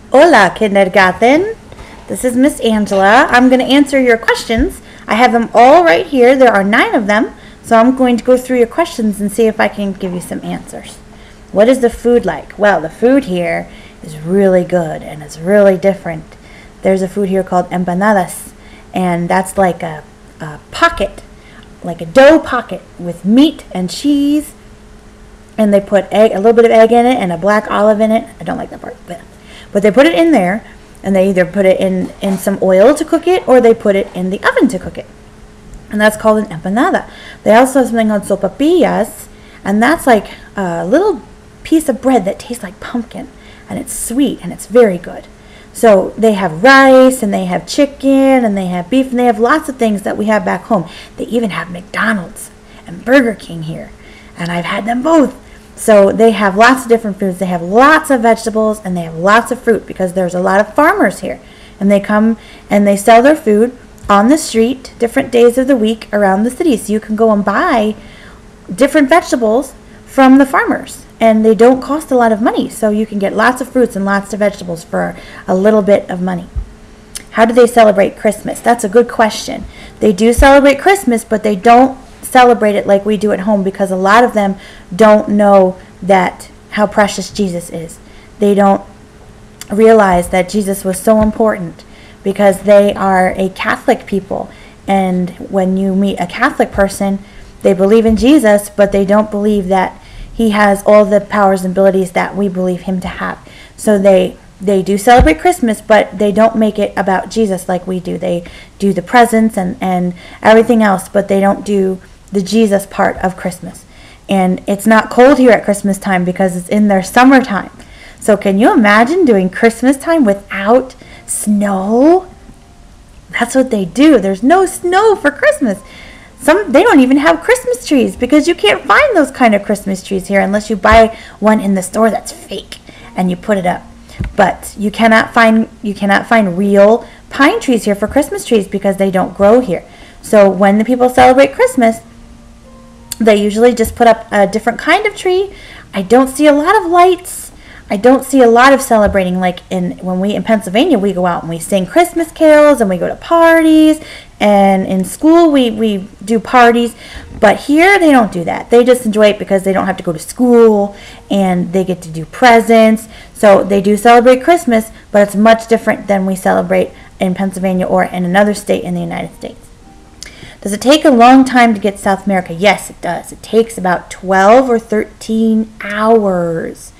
Hola, kindergarten. This is Miss Angela. I'm going to answer your questions. I have them all right here. There are 9 of them. So I'm going to go through your questions and see if I can give you some answers. What is the food like? Well, the food here is really good and it's really different. There's a food here called empanadas, and that's like a pocket, like a dough pocket with meat and cheese, and they put a little bit of egg in it and a black olive in it. I don't like that part, but they put it in there, and they either put it in some oil to cook it, or they put it in the oven to cook it, and that's called an empanada. They also have something called sopapillas, and that's like a little piece of bread that tastes like pumpkin, and it's sweet and it's very good. So they have rice, and they have chicken, and they have beef, and they have lots of things that we have back home. They even have McDonald's and Burger King here, and I've had them both. So they have lots of different foods. They have lots of vegetables, and they have lots of fruit because there's a lot of farmers here, and they come and they sell their food on the street different days of the week around the city. So you can go and buy different vegetables from the farmers, and they don't cost a lot of money, so you can get lots of fruits and lots of vegetables for a little bit of money. How do they celebrate Christmas? That's a good question. They do celebrate Christmas, but they don't celebrate it like we do at home, because a lot of them don't know that how precious Jesus is. They don't realize that Jesus was so important, because they are a Catholic people, and when you meet a Catholic person, they believe in Jesus, but they don't believe that he has all the powers and abilities that we believe him to have. So they do celebrate Christmas, but they don't make it about Jesus like we do. They do the presents and everything else, but they don't do the Jesus part of Christmas. And it's not cold here at Christmas time because it's in their summertime. So can you imagine doing Christmas time without snow? That's what they do. There's no snow for Christmas. They don't even have Christmas trees, because you can't find those kind of Christmas trees here unless you buy one in the store that's fake and you put it up. But you cannot find real pine trees here for Christmas trees because they don't grow here. So when the people celebrate Christmas, they usually just put up a different kind of tree. I don't see a lot of lights. I don't see a lot of celebrating like when we in Pennsylvania, we go out and we sing Christmas carols and we go to parties, and in school we do parties, but here they don't do that. They just enjoy it because they don't have to go to school and they get to do presents. So they do celebrate Christmas, but it's much different than we celebrate in Pennsylvania or in another state in the United States. Does it take a long time to get to South America? Yes, it does. It takes about 12 or 13 hours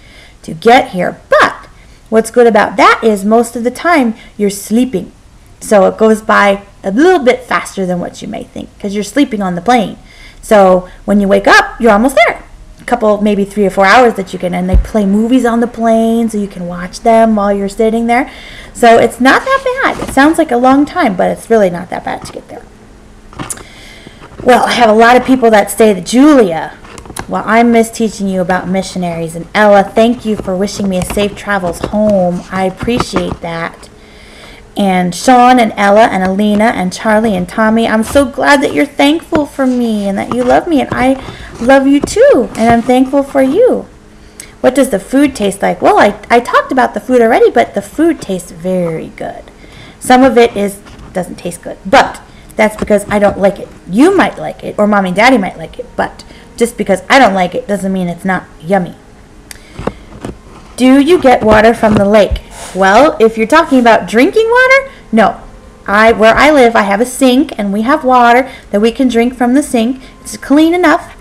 to get here, but what's good about that is most of the time you're sleeping, so it goes by a little bit faster than what you may think because you're sleeping on the plane. So when you wake up, you're almost there. A couple, maybe 3 or 4 hours that you can, and they play movies on the plane so you can watch them while you're sitting there. So it's not that bad. It sounds like a long time, but it's really not that bad to get there. Well, I have a lot of people that say that, Julia, well, I miss teaching you about missionaries. And Ella, thank you for wishing me a safe travels home. I appreciate that. And Sean and Ella and Alina and Charlie and Tommy, I'm so glad that you're thankful for me and that you love me. And I love you too. And I'm thankful for you. What does the food taste like? Well, I talked about the food already, but the food tastes very good. Some of it doesn't taste good, but that's because I don't like it. You might like it, or Mommy and Daddy might like it, but just because I don't like it doesn't mean it's not yummy. Do you get water from the lake? Well, if you're talking about drinking water, no. Where I live, I have a sink, and we have water that we can drink from the sink. It's clean enough.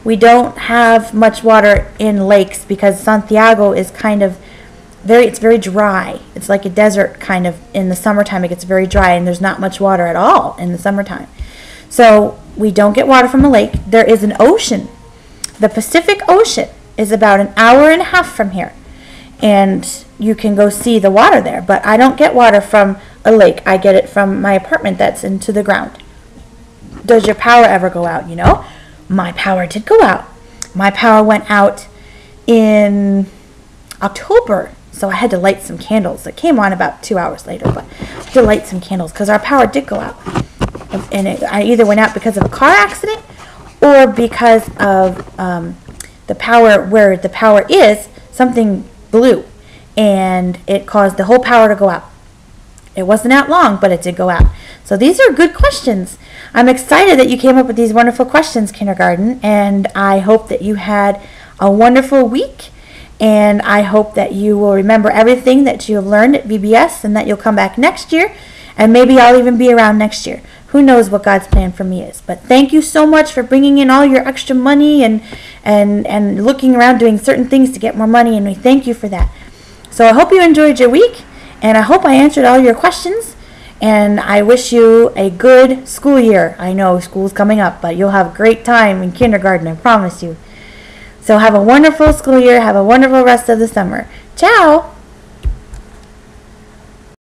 We don't have much water in lakes because Santiago is kind of it's very dry. It's like a desert kind of. In the summertime, it gets very dry, and there's not much water at all in the summertime. So we don't get water from a lake. There is an ocean. The Pacific Ocean is about an hour and a half from here, and you can go see the water there. But I don't get water from a lake. I get it from my apartment that's into the ground. Does your power ever go out? You know, my power did go out. My power went out in October, so I had to light some candles. It came on about 2 hours later, but I had to light some candles because our power did go out. And I either went out because of a car accident or because of the power, where the power is, something blew. and it caused the whole power to go out. It wasn't out long, but it did go out. So these are good questions. I'm excited that you came up with these wonderful questions, kindergarten, and I hope that you had a wonderful week, and I hope that you will remember everything that you have learned at VBS and that you'll come back next year, and maybe I'll even be around next year. Who knows what God's plan for me is. But thank you so much for bringing in all your extra money and looking around doing certain things to get more money, and we thank you for that. So I hope you enjoyed your week, and I hope I answered all your questions, and I wish you a good school year. I know school's coming up, but you'll have a great time in kindergarten, I promise you. So have a wonderful school year. Have a wonderful rest of the summer. Ciao!